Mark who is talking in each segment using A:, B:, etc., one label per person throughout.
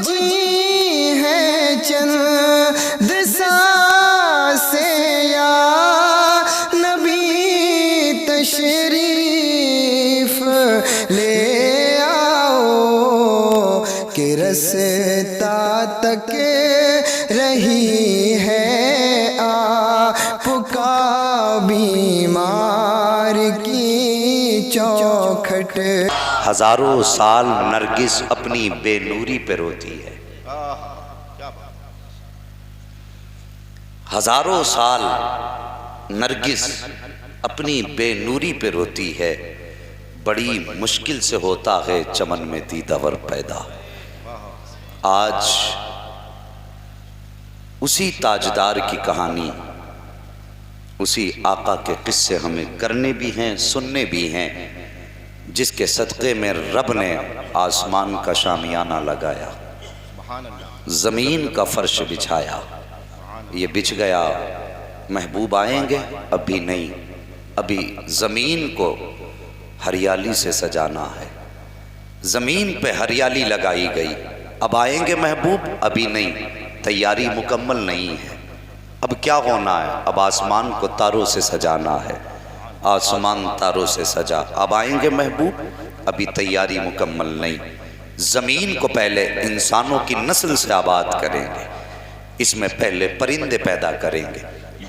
A: جی ہے چند سانسیں یا نبی تشریف لے آؤ کہ رستا تک رہی ہے آپ کا بیمار کی چوکھٹ۔
B: ہزاروں سال نرگس اپنی بے نوری پہ روتی ہے، ہزاروں سال نرگس اپنی بے نوری پہ روتی ہے، بڑی مشکل سے ہوتا ہے چمن میں دیدہ ور پیدا۔ آج اسی تاجدار کی کہانی، اسی آقا کے قصے ہمیں کرنے بھی ہیں، سننے بھی ہیں، جس کے صدقے میں رب نے آسمان کا شامیانہ لگایا، زمین کا فرش بچھایا۔ یہ بچھ گیا، محبوب آئیں گے؟ ابھی نہیں، ابھی زمین کو ہریالی سے سجانا ہے، زمین پہ ہریالی لگائی گئی۔ اب آئیں گے محبوب؟ ابھی نہیں، تیاری مکمل نہیں ہے۔ اب کیا ہونا ہے؟ اب آسمان کو تاروں سے سجانا ہے، آسمان تاروں سے سجا۔ اب آئیں گے محبوب؟ ابھی تیاری مکمل نہیں، زمین کو پہلے انسانوں کی نسل سے آباد کریں گے، اس میں پہلے پرندے پیدا کریں گے،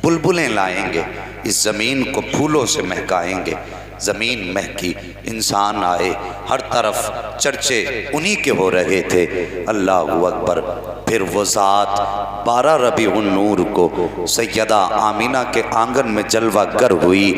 B: بلبلیں لائیں گے، اس زمین کو پھولوں سے مہکائیں گے۔ زمین مہکی، انسان آئے، ہر طرف چرچے انہی کے ہو رہے تھے۔ اللہ اکبر۔ پھر وہ ذات 12 ربیع النور کو سیدہ آمینہ کے آنگن میں جلوہ گر ہوئی۔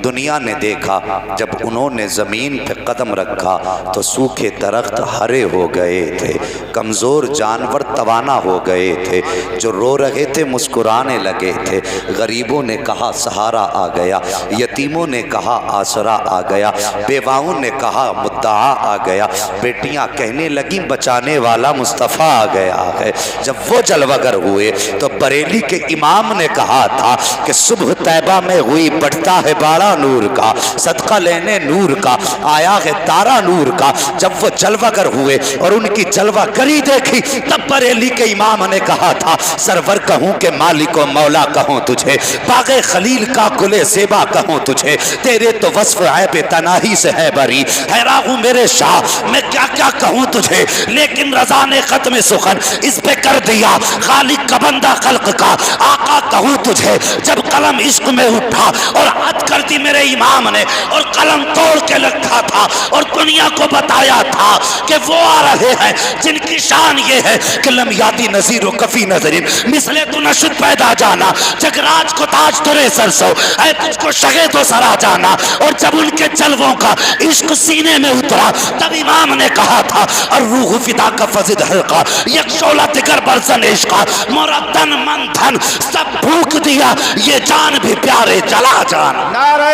B: دنیا نے دیکھا جب انہوں نے زمین پہ قدم رکھا تو سوکھے درخت ہرے ہو گئے تھے، کمزور جانور توانا ہو گئے تھے، جو رو رہے تھے مسکرانے لگے تھے۔ غریبوں نے کہا سہارا آ گیا، یتیموں نے کہا آسرا آ گیا، بیواؤں نے کہا مدعا آ گیا، بیٹیاں کہنے لگیں بچانے والا مصطفیٰ آ گیا ہے۔ جب وہ جلوہ گر ہوئے تو بریلی کے امام نے کہا تھا کہ صبح طیبہ میں ہوئی بڑھتا ہے باڑا نور کا، صدقہ لینے نور کا آیا ہے تارا نور کا۔ جب وہ جلوہ گر ہوئے اور ان کی جلوہ گری دیکھی تب بریلی کے امام نے کہا تھا سرور کہوں کہ مالک و مولا کہوں تجھے، باغ خلیل کا گل زیبا کہوں تجھے، تیرے تو وصف عیب تناہی سے ہے بری، حیران ہوں میرے شاہ میں کیا کیا کہوں تجھے، لیکن رضا نے ختم سخن اس پہ کر دیا، خالق کا بندہ خلق کا آقا کہوں تجھے۔ جب قلم عشق میں اٹھا اور حد کر دی میرے امام نے اور قلم توڑ کے رکھا تھا اور دنیا کو بتایا تھا کہ وہ آ رہے ہیں جن کی شان یہ ہے کہ لم یاتی نذیر و کفی نظرین مثلے تو نشد پیدا جانا، جگراج کو تاج ترے سرسو اے تجھ کو شگے تو سرا جانا۔ اور جب ان کے جلووں کا عشق سینے میں اترا تب امام نے کہا تھا الروح فدا کا فزد حلقہ یک شعلہ دگر برزن عشقہ، مردن مندھن سب بھوک دیا یہ جان بھی پیارے چلا جانا۔
C: نعرہ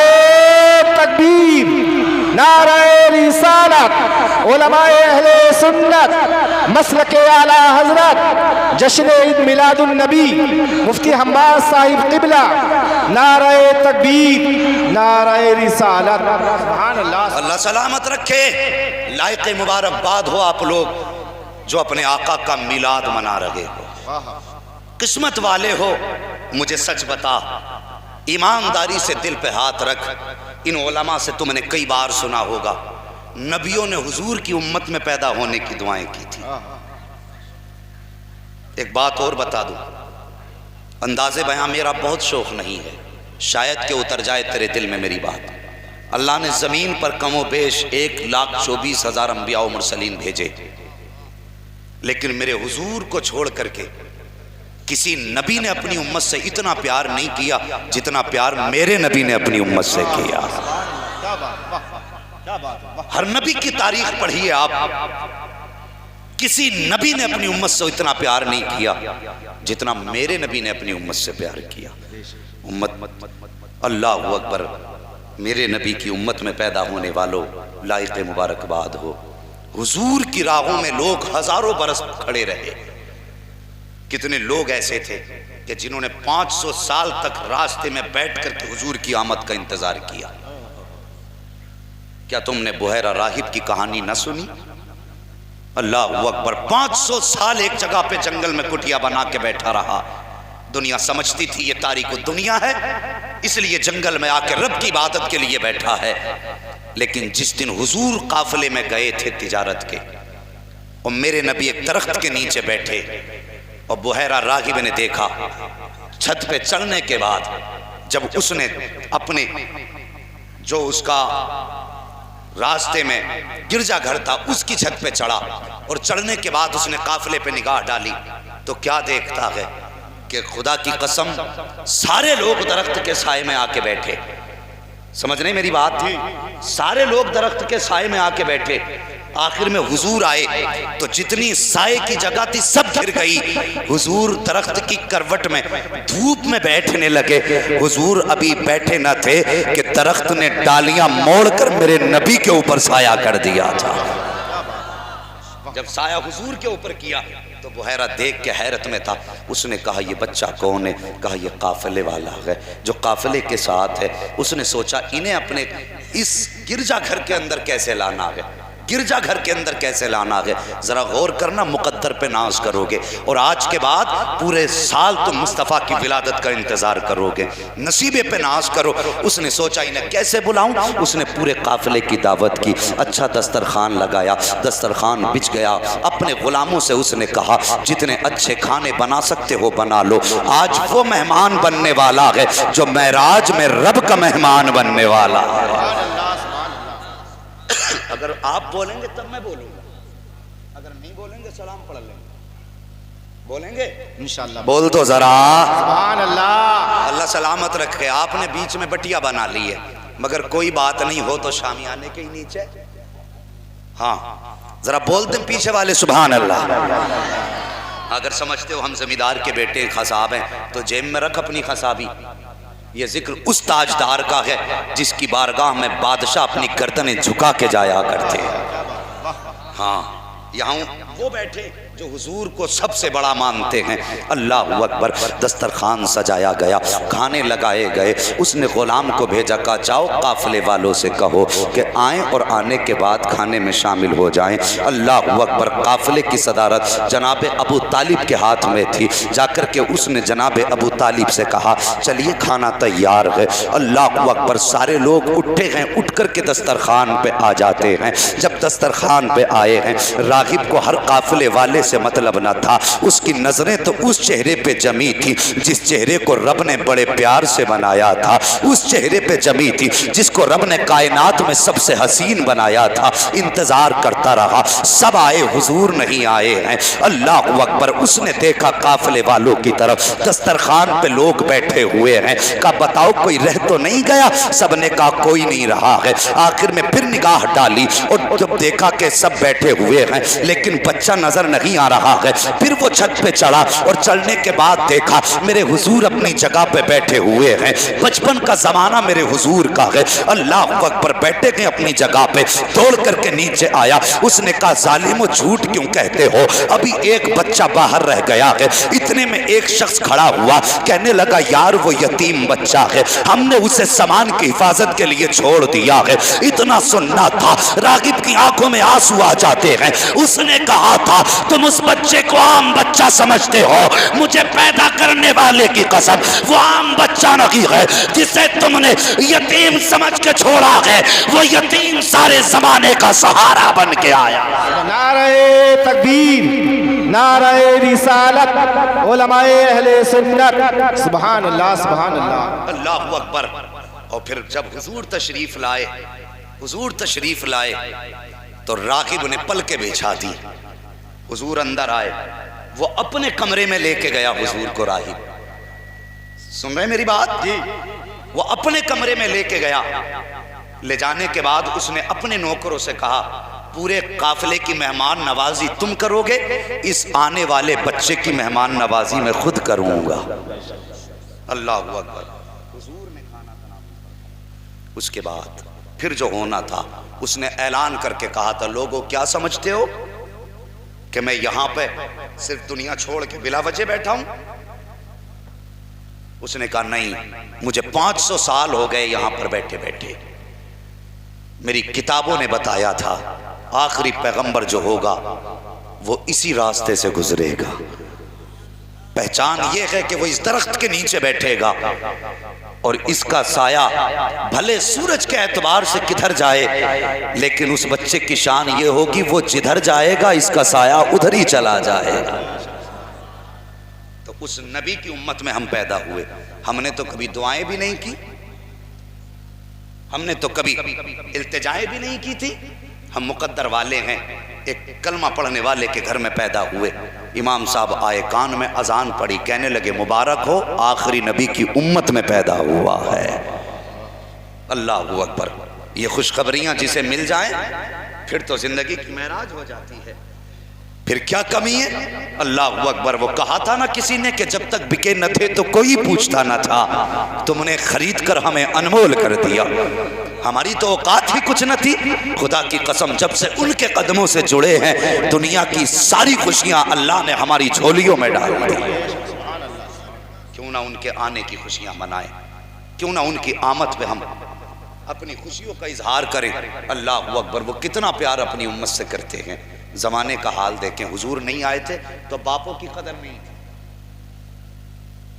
C: تکبیر، نعرہ رسالت، علماء اہل سنت، مسلک اعلیٰ حضرت، جشن عید میلاد النبی مفتی حماد صاحب قبلہ، نعرہ تکبیر، نعرہ رسالت۔ سبحان اللہ۔
B: اللہ سلامت رکھے۔ لائق مبارکباد ہو آپ لوگ جو اپنے آقا کا میلاد منا رہے ہو، قسمت والے ہو۔ مجھے سچ بتا، ایمانداری سے دل پہ ہاتھ رکھ، ان علماء سے تم نے کئی بار سنا ہوگا نبیوں نے حضور کی امت میں پیدا ہونے کی دعائیں کی تھی۔ ایک بات اور بتا دوں، انداز بیاں میرا بہت شوق نہیں ہے، شاید کہ اتر جائے تیرے دل میں میری بات۔ اللہ نے زمین پر کم و بیش 1,24,000 انبیاء و مرسلین بھیجے، لیکن میرے حضور کو چھوڑ کر کے کسی نبی نے اپنی امت سے اتنا پیار نہیں کیا جتنا پیار میرے نبی نے اپنی امت سے کیا۔ ہر نبی کی تاریخ پڑھیے آپ، کسی نبی نے اپنی امت سے اتنا پیار نہیں کیا جتنا میرے نبی نے اپنی امت سے پیار کیا۔ امت اللہ اکبر، میرے نبی کی امت میں پیدا ہونے والوں لائق مبارکباد ہو۔ حضور کی راہوں میں لوگ ہزاروں برس کھڑے رہے۔ کتنے لوگ ایسے تھے کہ جنہوں نے 500 سال تک راستے میں بیٹھ کر کے حضور کی آمد کا انتظار کیا۔ کیا تم نے بحیرہ راہب کی کہانی نہ سنی؟ اللہ اکبر 500 سال ایک جگہ پہ جنگل میں کٹیا بنا کے بیٹھا رہا. دنیا سمجھتی تھی یہ تاریک دنیا ہے، اس لیے جنگل میں آ کے رب کی عبادت کے لیے بیٹھا ہے. لیکن جس دن حضور قافلے میں گئے تھے تجارت کے، اور میرے نبی ایک درخت کے نیچے بیٹھے، اور بحیرہ راغب نے دیکھا. چھت پہ چڑھنے کے بعد جب اس نے اپنے جو اس کا راستے میں گرجا گھر تھا اس کی چھت پہ چڑھا، اور چڑھنے کے بعد اس نے قافلے پہ نگاہ ڈالی تو کیا دیکھتا ہے کہ خدا کی قسم سارے لوگ درخت کے سائے میں آ کے بیٹھے. سمجھ رہے میری بات تھی؟ سارے لوگ درخت کے سائے میں آ کے بیٹھے. آخر میں حضور آئے تو جتنی سائے کی جگہ تھی سب گر گئی. حضور درخت کی کروٹ میں دھوپ میں بیٹھنے لگے. حضور ابھی بیٹھے نہ تھے کہ درخت نے ڈالیاں موڑ کر میرے نبی کے اوپر سایہ کر دیا تھا. جب سایہ حضور کے اوپر کیا تو بحیرہ دیکھ کے حیرت میں تھا. اس نے کہا یہ بچہ کون ہے؟ کہا یہ قافلے والا ہے جو قافلے کے ساتھ ہے. اس نے سوچا انہیں اپنے اس گرجا گھر کے اندر کیسے لانا ہے، گرجا گھر کے اندر کیسے لانا ہے. ذرا غور کرنا، مقدر پہ ناز کرو گے اور آج کے بعد پورے سال تم مصطفیٰ کی ولادت کا انتظار کرو گے، نصیبے پہ ناز کرو. اس نے سوچا انہیں کیسے بلاؤں. اس نے پورے قافلے کی دعوت کی، اچھا دسترخوان لگایا، دسترخوان بچ گیا. اپنے غلاموں سے اس نے کہا جتنے اچھے کھانے بنا سکتے ہو بنا لو. آج وہ مہمان بننے والا ہے جو معراج میں رب کا مہمان بننے والا ہے. اگر آپ بولیں گے تب میں بولوں گا، اگر نہیں بولیں گے سلام پڑھ لیں گے. بولیں گے انشاءاللہ؟ بول تو ذرا
C: سبحان اللہ.
B: اللہ سلامت رکھے. آپ نے بیچ میں بٹیا بنا لی ہے، مگر کوئی بات نہیں، ہو تو شامیانے کے ہی نیچے. ہاں ذرا بول دیں پیچھے والے سبحان اللہ. اگر سمجھتے ہو ہم زمیندار کے بیٹے خصاب ہیں تو جیب میں رکھ اپنی خصابی. یہ ذکر اس تاجدار کا ہے جس کی بارگاہ میں بادشاہ اپنی گردنیں جھکا کے جایا کرتے ہیں. ہاں یہاں وہ بیٹھے جو حضور کو سب سے بڑا مانتے ہیں. اللہ اکبر. دسترخوان سجایا گیا، کھانے لگائے گئے. اس نے غلام کو بھیجا، کہا جاؤ قافلے والوں سے کہو کہ آئیں اور آنے کے بعد کھانے میں شامل ہو جائیں. اللہ اکبر. قافلے کی صدارت جناب ابو طالب کے ہاتھ میں تھی. جا کر کے اس نے جناب ابو طالب سے کہا چلیے کھانا تیار ہے. اللہ اکبر. سارے لوگ اٹھے ہیں، اٹھ کر کے دسترخوان پہ آ جاتے ہیں. جب دسترخوان پہ آئے ہیں، راغب کو ہر قافلے والے سے مطلب نہ تھا. اس کی نظریں تو اس چہرے پہ جمی تھی جس چہرے کو رب نے بڑے پیار سے بنایا تھا، اس چہرے پہ جمی تھی جس کو رب نے کائنات میں سب سے حسین بنایا تھا. انتظار کرتا رہا، سب آئے، حضور نہیں آئے ہیں. اللہ اکبر. اس نے دیکھا قافلے والوں کی طرف، دسترخوان پہ لوگ بیٹھے ہوئے ہیں. کہا بتاؤ کوئی رہ تو نہیں گیا؟ سب نے کہا کوئی نہیں رہا ہے. آخر میں پھر نگاہ ڈالی اور جب دیکھا کہ سب بیٹھے ہوئے ہیں لیکن بچہ نظر نہیں آ رہا ہے، پھر وہ چھت پہ چڑھا اور چڑھنے کے بعد دیکھا میرے حضور اپنی جگہ پہ بیٹھے ہوئے ہیں. بچپن کا زمانہ میرے حضور کا ہے. اللہ اکبر. بیٹھے گئے اپنی جگہ پہ، دوڑ کر کے نیچے آیا. اس نے کہا ظالمو جھوٹ کیوں کہتے ہو؟ ابھی ایک بچہ باہر رہ گیا ہے. اتنے میں ایک شخص کھڑا ہوا، کہنے لگا یار وہ یتیم بچہ ہے، ہم نے اسے سامان کی حفاظت کے لیے چھوڑ دیا ہے. اتنا سننا تھا، راغب کی آنکھوں میں آنسو آ جاتے ہیں. اس نے کہا تھا تم اس بچے کو عام بچہ سمجھتے ہو، مجھے پیدا کرنے والے کی قسم وہ عام بچہ نہیں ہے جسے تم نے یتیم سمجھ کے چھوڑا ہے. وہ یتیم سارے زمانے کا سہارا بن کے آیا.
C: نعرہ تکبیر، نعرہ رسالت، علماء اہل سنت. سبحان اللہ سبحان اللہ.
B: اللہ اکبر. اور پھر جب حضور تشریف لائے، حضور تشریف لائے تو راغب نے پلکیں بچھا دی. حضور اندر آئے، وہ اپنے کمرے میں لے کے گیا حضور کو. راغب سن رہے میری بات؟ جی. وہ اپنے کمرے میں لے کے گیا. لے جانے کے بعد اس نے اپنے نوکروں سے کہا پورے قافلے کی مہمان نوازی تم کرو گے، اس آنے والے بچے کی مہمان نوازی میں خود کروں گا. اللہ اکبر. حضور نے کھانا بنا. اس کے بعد پھر جو ہونا تھا اس نے اعلان کر کے کہا تھا لوگوں کیا سمجھتے ہو کہ میں یہاں پہ صرف دنیا چھوڑ کے بلا وجہ بیٹھا ہوں؟ اس نے کہا نہیں، مجھے 500 سال ہو گئے یہاں پر بیٹھے بیٹھے. میری کتابوں نے بتایا تھا آخری پیغمبر جو ہوگا وہ اسی راستے سے گزرے گا۔ پہچان یہ ہے کہ وہ اس درخت کے نیچے بیٹھے گا اور اس کا سایہ بھلے سورج کے اعتبار سے کدھر جائے، لیکن اس بچے کی شان یہ ہوگی وہ جدھر جائے گا اس کا سایہ ادھر ہی چلا جائے گا۔ تو اس نبی کی امت میں ہم پیدا ہوئے، ہم نے تو کبھی دعائیں بھی نہیں کی، ہم نے تو کبھی التجائیں بھی نہیں کی تھی، ہم مقدر والے ہیں، ایک کلمہ پڑھنے والے کے گھر میں پیدا ہوئے۔ امام صاحب آئے، کان میں اذان پڑی، کہنے لگے مبارک ہو آخری نبی کی امت میں پیدا ہوا ہے۔ اللہ اکبر۔ یہ خوشخبریاں جسے مل جائیں پھر تو زندگی کی معراج ہو جاتی ہے، پھر کیا کمی ہے؟ اللہ اکبر۔ وہ کہا تھا نا کسی نے کہ جب تک بکے نہ تھے تو کوئی پوچھتا نہ تھا، تم نے خرید کر ہمیں انمول کر دیا، ہماری تو اوقات ہی کچھ نہ تھی۔ خدا کی قسم جب سے ان کے قدموں سے جڑے ہیں دنیا کی ساری خوشیاں اللہ نے ہماری جھولیوں میں ڈال دی۔ کیوں نہ ان کے آنے کی خوشیاں منائیں، کیوں نہ ان کی آمد پہ ہم اپنی خوشیوں کا اظہار کریں۔ اللہ اکبر۔ وہ کتنا پیار اپنی امت سے کرتے ہیں۔ زمانے کا حال دیکھیں، حضور نہیں آئے تھے تو باپوں کی قدر نہیں تھی۔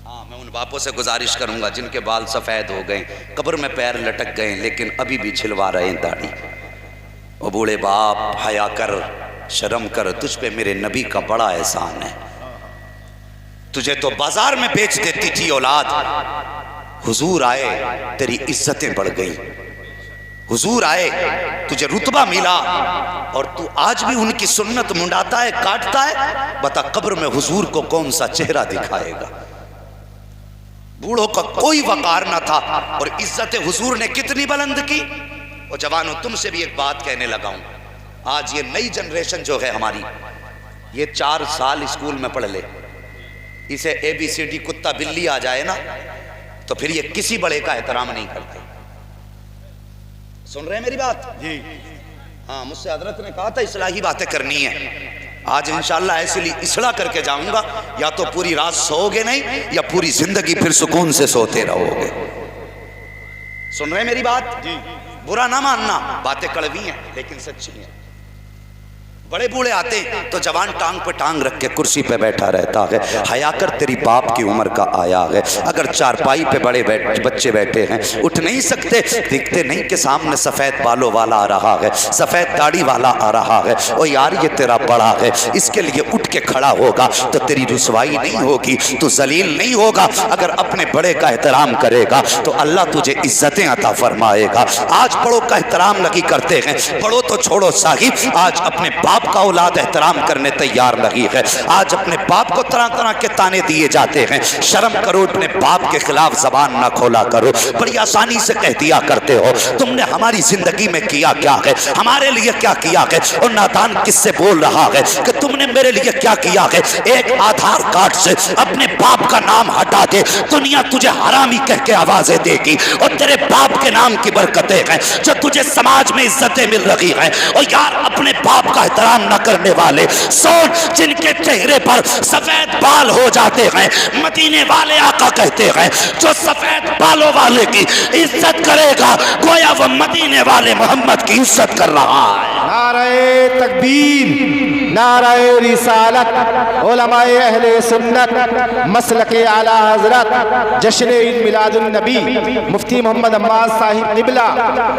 B: ہاں، میں ان باپوں سے گزارش کروں گا جن کے بال سفید ہو گئے، قبر میں پیر لٹک گئے لیکن ابھی بھی چھلوا رہے ہیں داڑھی۔ او بوڑھے باپ، حیا کر، شرم کر، تجھ پہ میرے نبی کا بڑا احسان ہے۔ تجھے تو بازار میں بیچ دیتی تھی اولاد، حضور آئے تیری عزتیں بڑھ گئیں، حضور آئے تجھے رتبہ ملا، اور تو آج بھی ان کی سنت منڈاتا ہے، کاٹتا ہے۔ بتا قبر میں حضور کو کون سا چہرہ دکھائے گا؟ بوڑھوں کا کوئی وقار نہ تھا اور عزت حضور نے کتنی بلند کی۔ اور جوانوں تم سے بھی ایک بات کہنے لگا ہوں، آج یہ نئی جنریشن جو ہے ہماری، یہ 4 سال اسکول میں پڑھ لے، اسے ABCD کتا بلی آ جائے نا تو پھر یہ کسی بڑے کا احترام نہیں کرتے۔ سن رہے ہیں میری بات؟ جی ہاں، مجھ سے حضرت نے کہا تھا اصلاحی باتیں کرنی ہیں، آج انشاءاللہ ایسے لیے اصلاح کر کے جاؤں گا، یا تو پوری رات سو گے نہیں یا پوری زندگی پھر سکون سے سوتے رہو گے۔ سن رہے ہیں میری بات؟ جی۔ برا نہ ماننا، باتیں کڑوی ہیں لیکن سچی ہیں۔ بڑے بوڑھے آتے تو جوان ٹانگ پہ ٹانگ رکھ کے کرسی پہ بیٹھا رہتا ہے، حیا کر تیری باپ کی عمر کا آیا ہے۔ اگر چارپائی پہ بڑے بچے بیٹھے ہیں اٹھ نہیں سکتے، دیکھتے نہیں کہ سامنے سفید بالوں والا آ رہا ہے، سفید داڑھی والا آ رہا ہے، او یار یہ تیرا بڑا ہے، اس کے لیے اٹھ کے کھڑا ہوگا تو تیری رسوائی نہیں ہوگی، تو ذلیل نہیں ہوگا۔ اگر اپنے بڑے کا احترام کرے گا تو اللہ تجھے عزتیں عطا فرمائے گا۔ آج بڑوں کا احترام نہیں کرتے ہیں، بڑوں تو چھوڑو صاحب، آج اپنے باپ کا اولاد احترام کرنے تیار نہیں ہے۔ آج اپنے باپ کو طرح طرح کے تانے دیے جاتے ہیں، شرم کرو، اپنے باپ کے خلاف زبان نہ کھولا کرو۔ بڑی آسانی سے کہہ دیا کرتے ہو تم نے ہماری زندگی میں کیا کیا ہے، ہمارے لیے کیا کیا ہے، اور نادان کس سے بول رہا ہے کہ تم نے میرے لیے کیا کیا ہے۔ ایک آدھار کارڈ سے اپنے باپ کا نام ہٹا دے، دنیا تجھے حرامی کہہ کے آوازیں دے گی، اور تیرے باپ کے نام کی برکتیں ہیں جو تجھے سماج میں عزتیں مل رہی ہیں۔ اور یار اپنے باپ کا احترام نہ کرنے والے سون جن کے چہرے پر سفید بال ہو جاتے ہیں، مدینے والے آقا کہتے ہیں جو سفید بالوں والے کی عزت کرے گا گویا وہ مدینے والے محمد کی عزت کر رہا ہے۔
C: نعرہ تکبیر، نعرہ رسالت، علماء اہل سنت، مسلک اعلی حضرت، جشن عید میلاد النبی مفتی محمد عماد صاحب قبلہ،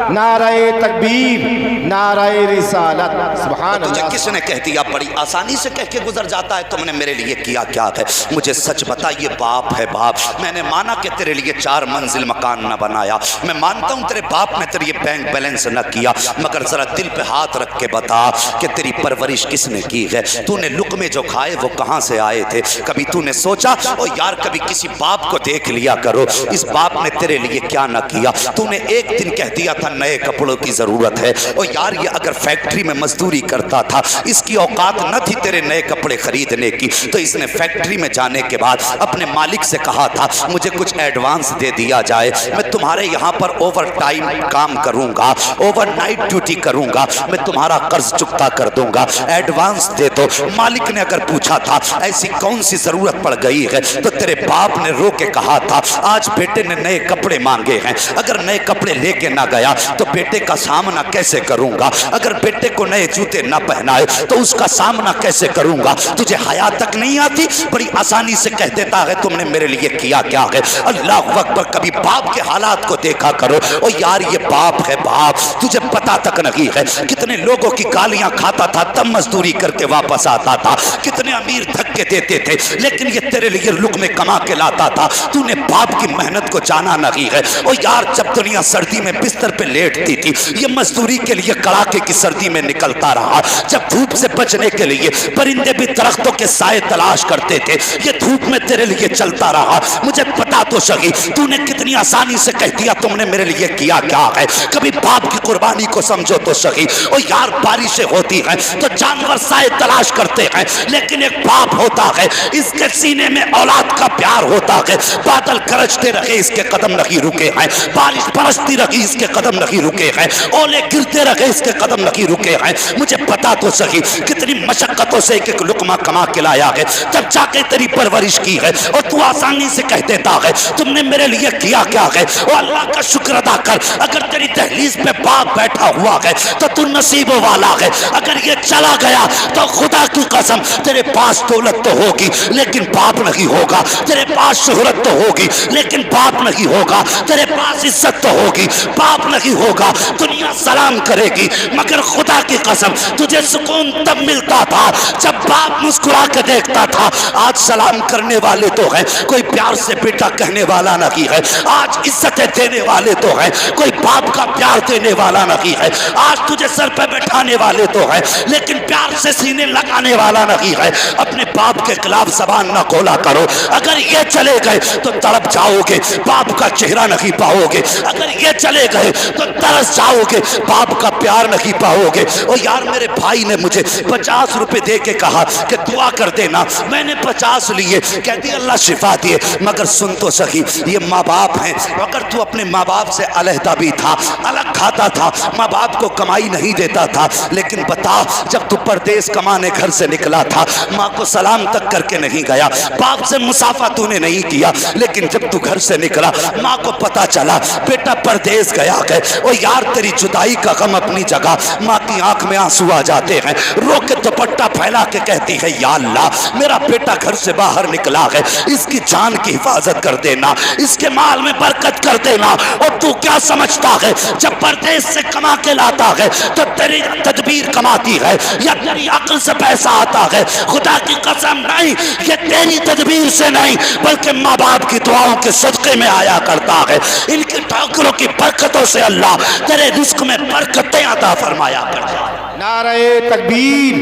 C: نعرہ تکبیر، نعرہ رسالت۔ سبحان
B: تجھے
C: اللہ۔
B: کس نے کہہ دیا؟ بڑی آسانی سے کہہ کے گزر جاتا ہے تم نے میرے لیے کیا کیا ہے۔ مجھے سچ بتا، یہ باپ ہے باپ، میں نے مانا کہ تیرے لیے 4 منزل مکان نہ بنایا، میں مانتا ہوں تیرے باپ نے تیرے بینک بیلنس نہ کیا، مگر ذرا دل پہ ہاتھ رکھ کے بتا کہ تیری پرورش کس نے کی ہے؟ تو نے لقمے جو کھائے وہ کہاں سے آئے تھے؟ کبھی تو نے سوچا او یار کبھی کسی باپ کو دیکھ لیا کرو، اس باپ نے تیرے لیے کیا نہ کیا؟ تو نے ایک دن کہہ دیا تھا نئے کپڑوں کی ضرورت ہے، او یار یہ اگر فیکٹری میں مزدوری کرتا تھا، اس کی اوقات نہ تھی تیرے نئے کپڑے خریدنے کی، تو اس نے فیکٹری میں جانے کے بعد اپنے مالک سے کہا تھا مجھے کچھ ایڈوانس دے دیا جائے، میں تمہارے یہاں پر اوور ٹائم کام کروں گا، اوور نائٹ ڈیوٹی کروں گا، میں تمہارا قرض چکتا کر دوں گا، ایڈوانس ایڈوانس دے دو. مالک نے اگر پوچھا تھا ایسی کون سی ضرورت پڑ گئی ہے تو تیرے باپ نے رو کے کہا تھا آج بیٹے نے نئے کپڑے مانگے ہیں, اگر نئے کپڑے لے کے نہ گیا تو بیٹے کا سامنا کیسے کروں گا, اگر بیٹے کو نئے جوتے نہ پہنائے تو اس کا سامنا کیسے کروں گا. تجھے حیا تک نہیں آتی, بڑی آسانی سے کہہ دیتا ہے تم نے میرے لیے کیا کیا ہے. اللہ اکبر. کبھی باپ کے حالات کو دیکھا کرو. او یار یہ باپ ہے باپ, تجھے پتا تک نہیں ہے کتنے لوگوں کی گالیاں کھاتا تھا تب مزدوری کر کے واپس آتا تھا, کتنے امیر دھکے دیتے تھے لیکن یہ تیرے لیے لقمے کما کے لاتا تھا. تو نے باپ کی محنت کو جانا نہیں ہے. او یار جب دنیا سردی میں بستر پہ لیٹتی تھی یہ مزدوری کے لیے کڑاکے کی سردی میں نکلتا رہا. جب دھوپ سے بچنے کے لیے پرندے بھی درختوں کے سائے تلاش کرتے تھے یہ دھوپ میں تیرے لیے چلتا رہا. مجھے پتا تو سہی تو نے کتنی آسانی سے کہہ دیا تم نے میرے لیے کیا کیا ہے. کبھی باپ کی قربانی کو سمجھو تو سہی. او یار بارشیں ہوتی ہیں تو جانور سائے تلاش کرتے ہیں لیکن ایک باپ ہوتا ہے اس کے سینے میں اولاد کا پیار ہوتا ہے. بادل گرجتے رہے اس کے قدم نہیں رکے ہیں, بارش برستی رہی اس کے قدم نہیں رکے ہیں, اولے گرتے رہے اس کے قدم نہیں رکے ہیں. مجھے پتا تو سہی کتنی مشقتوں سے ایک ایک لقمہ کما کے لایا ہے جب جا کے تیری پرورش کی ہے اور تو آسانی سے کہہ دیتا ہے تم نے میرے لیے کیا کیا ہے. اور اللہ کا شکر ادا کر اگر تیری دہلیز پہ باپ بیٹھا ہوا ہے تو تو نصیب والا ہے. اگر یہ چلا گیا تو خدا کی قسم تیرے پاس دولت تو ہوگی لیکن باپ نہیں ہوگا, تیرے پاس شہرت تو ہوگی لیکن باپ نہیں ہوگا, تیرے پاس عزت تو ہوگی باپ نہیں ہوگا. دنیا سلام کرے گی مگر خدا کی قسم تجھے سکون تب ملتا تھا جب باپ مسکرا کے دیکھتا تھا. آج سلام کرنے والے تو ہیں کوئی پیار سے بیٹا کہنے والا نہیں ہے, آج عزتیں دینے والے تو ہیں کوئی باپ کا پیار دینے والا نہیں ہے, آج تجھے سر پہ بٹھانے والے تو ہیں لیکن پیار سے سینے لگانے والا نہیں ہے. اپنے باپ کے خلاف زبان نہ کھولا کرو. اگر یہ چلے گئے تو تڑپ جاؤ گے, باپ کا چہرہ نہیں پاؤ گے. اگر یہ چلے گئے تو ترس جاؤ گے, باپ کا پیار نہیں پاؤ گے. اور یار میرے بھائی نے مجھے 50 روپے دے کے کہا کہ دعا کر دینا, میں نے 50 لیے, کہتی اللہ شفا دیے. مگر سن تو سکی یہ ماں باپ ہیں, اگر تو اپنے ماں باپ سے علیحدہ بھی تھا, الگ کھاتا تھا, ماں باپ کو کمائی نہیں دیتا تھا, لیکن بتا جب تو پردیس کمانے گھر سے نکلا تھا ماں کو سلام تک کر کے نہیں گیا, باپ سے مسافہ تو نے نہیں کیا, لیکن جب تو گھر سے نکلا ماں کو پتا چلا بیٹا پردیس گیا ہے. اور یار تیری جدائی کا غم اپنی جگہ, ماں کی آنکھ میں آنسو آ جاتے ہیں, رو کے دوپٹہ پھیلا کے کہتی ہے یا اللہ میرا بیٹا گھر سے باہر نکلا ہے, اس کی جان کی حفاظت کر دینا, اس کے مال میں برکت کر دینا. اور تو کیا سمجھتا ہے جب پردیس سے کما کے لاتا ہے تو تیری تدبیر کماتی ہے یا تیری عقل سے پیسہ آتا ہے؟ خدا کی قسم نہیں, یہ تیری تدبیر سے نہیں بلکہ ماں باپ کی دعاؤں کے صدقے میں آیا کرتا ہے. ان کی ٹھوکروں کی برکتوں سے اللہ تیرے رزق میں برکتیں عطا فرمایا کرتا ہے.
C: نعرہ تکبیر,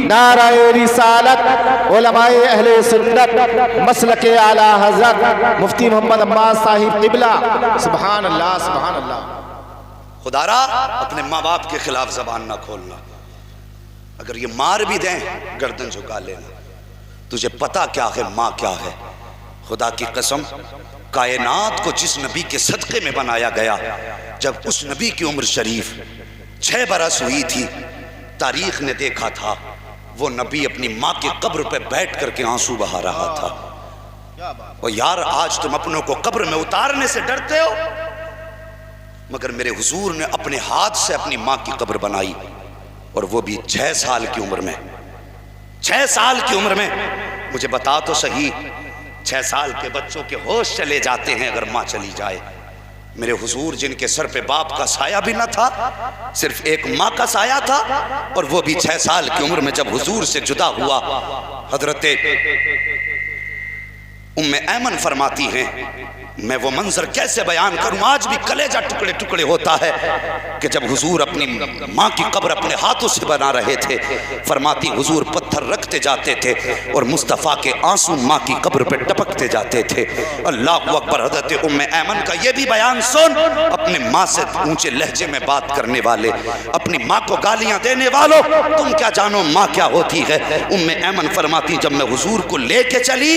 C: نعرہ رسالت, علماء اہل سنت, مسلک اعلی حضرت مفتی محمد عباس صاحب قبلہ. سبحان اللہ سبحان اللہ.
B: خدا را اپنے ماں باپ کے خلاف زبان نہ کھولنا, اگر یہ مار بھی دیں گردن جھکا لینا. تجھے پتا کیا ہے ماں کیا ہے. خدا کی قسم کائنات کو جس نبی کے صدقے میں بنایا گیا, جب اس نبی کی عمر شریف 6 برس ہوئی تھی, تاریخ نے دیکھا تھا وہ نبی اپنی ماں کی قبر پہ بیٹھ کر کے آنسو بہا رہا تھا. اور یار آج تم اپنوں کو قبر میں اتارنے سے ڈرتے ہو, مگر میرے حضور نے اپنے ہاتھ سے اپنی ماں کی قبر بنائی, اور وہ بھی 6 سال کی عمر میں. 6 سال کی عمر میں. مجھے بتا تو صحیح 6 سال کے بچوں کے ہوش چلے جاتے ہیں اگر ماں چلی جائے. میرے حضور جن کے سر پہ باپ کا سایہ بھی نہ تھا, صرف ایک ماں کا سایہ تھا, اور وہ بھی 6 سال کی عمر میں جب حضور سے جدا ہوا. حضرت ام ایمن فرماتی ہیں میں وہ منظر کیسے بیان کروں, آج بھی کلیجہ ٹکڑے ٹکڑے ہوتا ہے کہ جب حضور اپنی ماں کی قبر اپنے ہاتھوں سے بنا رہے تھے, فرماتی حضور پتھر رکھتے جاتے تھے اور مصطفیٰ کے آنسو ماں کی قبر پہ ٹپکتے جاتے تھے. اللہ اکبر. حضرت ام ایمن کا یہ بھی بیان سن, اپنے ماں سے اونچے لہجے میں بات کرنے والے, اپنی ماں کو گالیاں دینے والوں, تم کیا جانو ماں کیا ہوتی ہے. ام ایمن فرماتی جب میں حضور کو لے کے چلی